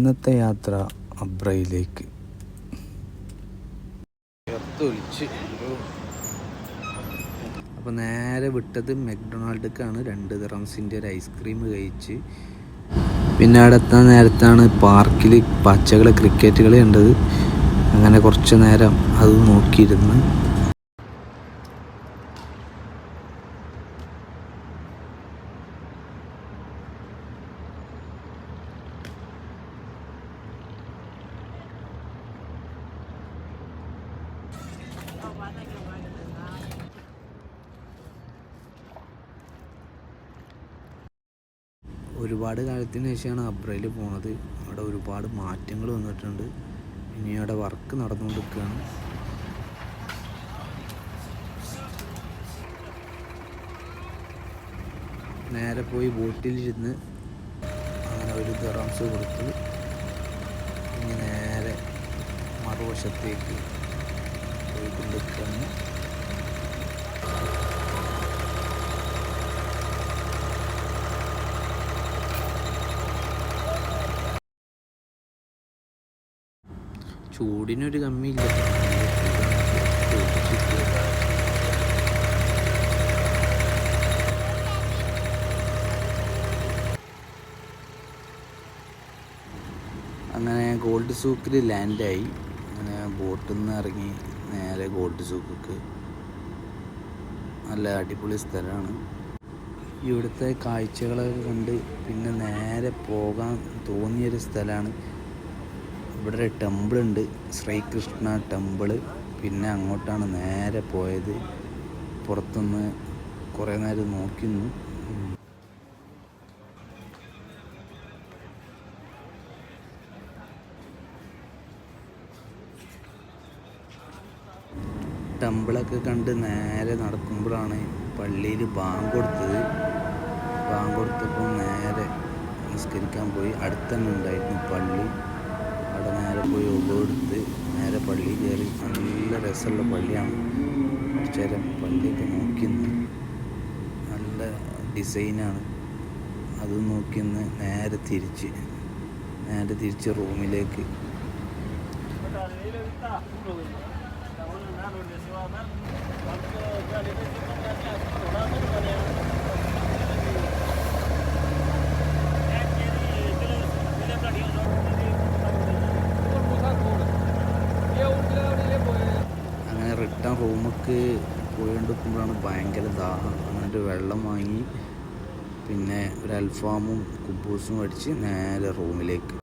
ഇന്നത്തെ യാത്ര അബ്രയിലേക്ക്. അപ്പോൾ നേരെ വിട്ടത് മെക്ഡൊണാൾഡ്ക്കാണ്. 2 ദിറംസിൻ്റെ ഒരു ഐസ്ക്രീം കഴിച്ച് പിന്നെ അവിടെ എത്താൻ നേരത്താണ് പാർക്കിൽ പച്ചകളെ ക്രിക്കറ്റ് കളി കണ്ടത്. അങ്ങനെ കുറച്ച് നേരം അത് നോക്കിയിരുന്ന് ഒരുപാട് കാലത്തിന് ശേഷമാണ് അബ്രയിൽ പോണത്. അവിടെ ഒരുപാട് മാറ്റങ്ങൾ വന്നിട്ടുണ്ട്. ഇനി അവിടെ വർക്ക് നടന്നുകൊണ്ടിരിക്കുകയാണ്. നേരെ പോയി ബോട്ടിലിരുന്ന് അങ്ങനെ 1 ദിറംസ് കൊടുത്ത് ഇനി നേരെ മറുവശത്തേക്ക് പോയിക്കൊണ്ടിരിക്കുകയാണ്. ചൂടിനൊരു കമ്മിയില്ല. അങ്ങനെ ഗോൾഡ് സൂക്കിൽ ലാൻഡായി. അങ്ങനെ ബോട്ടിൽ നിന്ന് ഇറങ്ങി നേരെ ഗോൾഡ് സൂക്ക്. നല്ല അടിപൊളി സ്ഥലമാണ്. ഇവിടുത്തെ കാഴ്ചകളൊക്കെ കണ്ട് പിന്നെ നേരെ പോകാൻ തോന്നിയൊരു സ്ഥലമാണ്. ഇവിടെ ഒരു ടെമ്പിളുണ്ട്, ശ്രീകൃഷ്ണ ടെമ്പിള്. പിന്നെ അങ്ങോട്ടാണ് നേരെ പോയത്. പുറത്തുനിന്ന് കുറേ നേരം നോക്കി നിന്നു. ടെമ്പിളൊക്കെ കണ്ട് നേരെ നടക്കുമ്പോഴാണ് പള്ളിയിൽ ബാങ്ക് കൊടുത്തത്. ബാങ്ക് കൊടുത്തപ്പോൾ നേരെ നിസ്കരിക്കാൻ പോയി. അടുത്ത് തന്നെ ഉണ്ടായിരുന്നു പള്ളി. അവിടെ നേരെ പോയി ഒന്നെടുത്ത് നേരെ പള്ളി കയറി. നല്ല രസമുള്ള പള്ളിയാണ്. കുറച്ച് നേരം പള്ളിയൊക്കെ നോക്കി നിന്ന് നല്ല ഡിസൈനാണ്. അത് നോക്കി നിന്ന് നേരെ തിരിച്ച് റൂമിലേക്ക്. അങ്ങനെ റിട്ടേൺ റൂമൊക്കെ പോയിക്കൊണ്ടിരിക്കുമ്പോഴാണ് ഭയങ്കര ദാഹം. എന്നിട്ട് വെള്ളം വാങ്ങി പിന്നെ ഒരു അൽഫാമും കുബൂസും അടിച്ച് നേരെ റൂമിലേക്ക്.